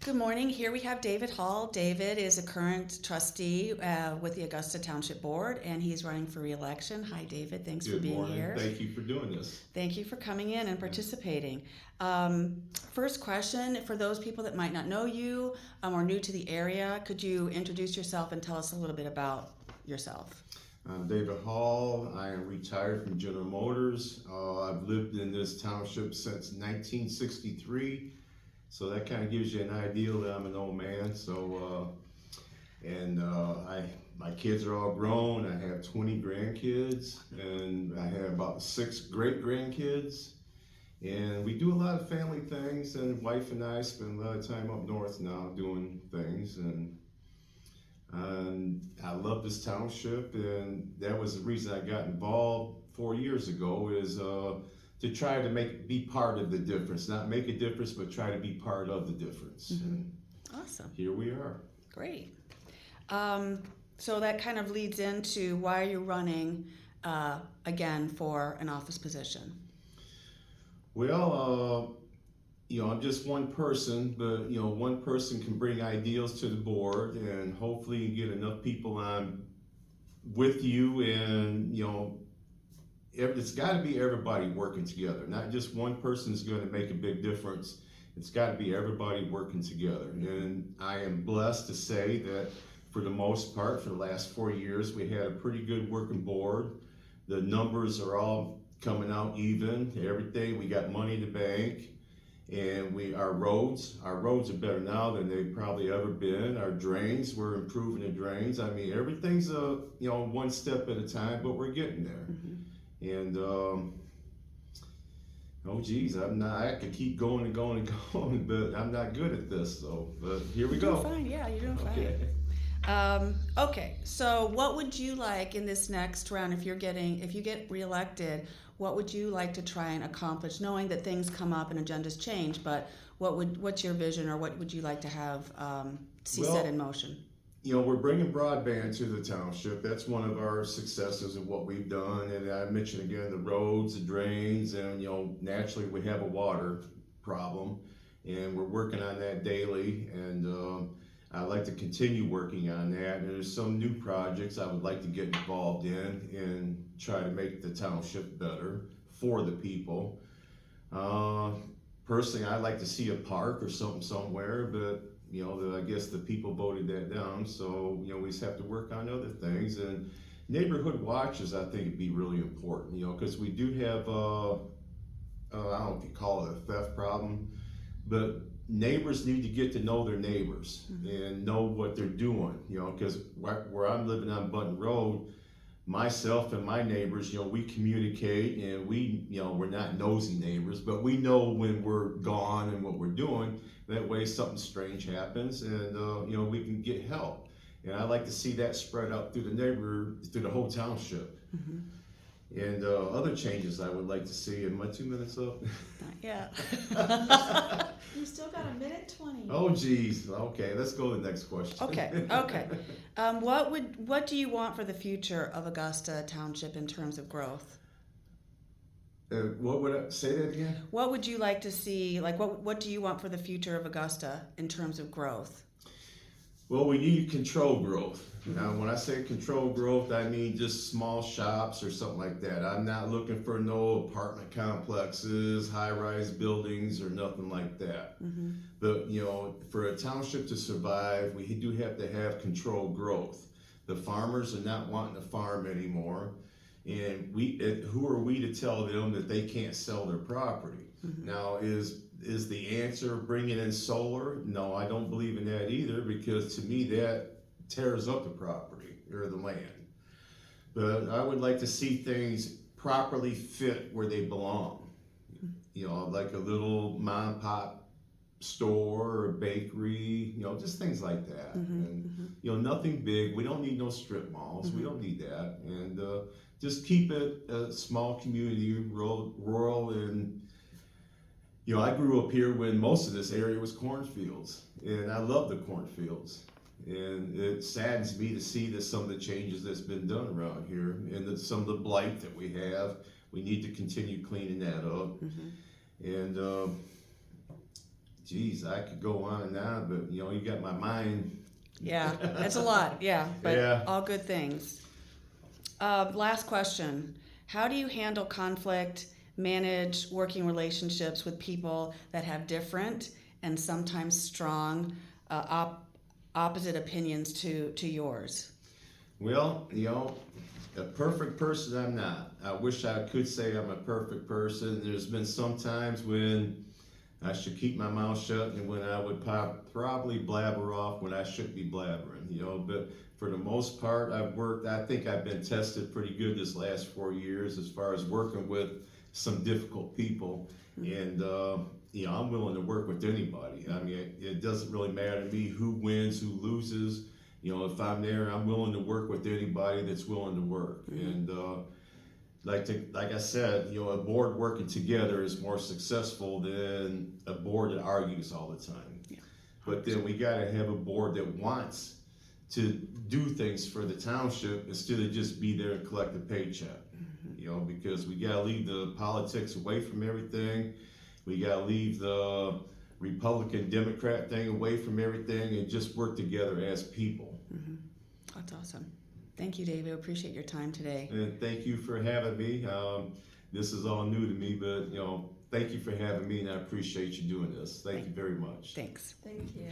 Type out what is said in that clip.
Good morning. Here we have David Hall. David is a current trustee with the Augusta Township Board, and he's running for re-election. Hi, David. Thanks for Good being morning. here. Thank you for doing this. Thank you for coming in and participating. First question, for those people that might not know you or new to the area, could you introduce yourself and tell us a little bit about yourself? I'm David Hall. I am retired from General Motors. I've lived in this township since 1963, so that kind of gives you an idea that I'm an old man. My kids are all grown. I have 20 grandkids, and I have about 6 great grandkids. And we do a lot of family things, and wife and I spend a lot of time up north now doing things. And I love this township, and that was the reason I got involved 4 years ago, is to try to be part of the difference, not make a difference, but try to be part of the difference. And Awesome. here we are. Great. So that kind of leads into why you're running again for an office position. Well, I'm just one person, but one person can bring ideals to the board, and hopefully you get enough people on with you, and it's got to be everybody working together. Not just one person's going to make a big difference. It's got to be everybody working together. And I am blessed to say that for the most part, for the last 4 years, we had a pretty good working board. The numbers are all coming out even. Everything, we got money in the bank. And our roads are better now than they've probably ever been. Our drains, we're improving the drains. I mean, everything's one step at a time, but we're getting there. And oh geez, I could keep going and going and going, but I'm not good at this. But here we go. You're doing fine. Yeah, you're doing Okay. fine. Okay, so what would you like in this next round if you get reelected? What would you like to try and accomplish, knowing that things come up and agendas change? But what's your vision, or what would you like to have set in motion? We're bringing broadband to the township. That's one of our successes of what we've done. And I mentioned again the roads, the drains, and naturally we have a water problem, and we're working on that daily. And I'd like to continue working on that. And there's some new projects I would like to get involved in and try to make the township better for the people. Personally, I'd like to see a park or something somewhere, but I guess the people voted that down. So we just have to work on other things. And neighborhood watches, I think, would be really important. Because we do have I don't know if you call it a theft problem, but neighbors need to get to know their neighbors and know what they're doing, because where I'm living on Button Road, myself and my neighbors, we communicate, and we're not nosy neighbors, but we know when we're gone and what we're doing. That way something strange happens, and we can get help. And I like to see that spread out through the whole township. And other changes I would like to see. Am I 2 minutes up? Not yet. You still got 1:20. Oh geez. Okay, let's go to the next question. Okay. What do you want for the future of Augusta Township in terms of growth? What would I say that again? What would you like to see? Like, what do you want for the future of Augusta in terms of growth? Well, we need controlled growth. Now, when I say controlled growth, I mean just small shops or something like that. I'm not looking for no apartment complexes, high-rise buildings, or nothing like that. But, for a township to survive, we do have to have controlled growth. The farmers are not wanting to farm anymore. And who are we to tell them that they can't sell their property? Now, is the answer bringing in solar? No, I don't believe in that either, because to me that tears up the property or the land. But I would like to see things properly fit where they belong. Like a little mom and pop store or a bakery, just things like that. And nothing big. We don't need no strip malls. We don't need that. And just keep it a small community, rural, and I grew up here when most of this area was cornfields, and I love the cornfields. And it saddens me to see that some of the changes that's been done around here, and some of the blight that we have. We need to continue cleaning that up. And Geez, I could go on and on, but you got my mind. Yeah, it's a lot, yeah, but Yeah. all good things. Last question. How do you handle conflict, manage working relationships with people that have different and sometimes strong opposite opinions to yours? Well, a perfect person I'm not. I wish I could say I'm a perfect person. There's been some times when I should keep my mouth shut and when I would probably blabber off when I shouldn't be blabbering, but for the most part, I think I've been tested pretty good this last 4 years as far as working with some difficult people. And, I'm willing to work with anybody. I mean, it doesn't really matter to me who wins, who loses. If I'm there, I'm willing to work with anybody that's willing to work. And, like I said, a board working together is more successful than a board that argues all the time. Yeah. But then we gotta have a board that wants to do things for the township instead of just be there and collect a paycheck. Because we gotta leave the politics away from everything. We gotta leave the Republican Democrat thing away from everything and just work together as people. That's awesome. Thank you, David. Appreciate your time today. And thank you for having me. This is all new to me, but thank you for having me, and I appreciate you doing this. Thank you very much. Thanks. Thank you.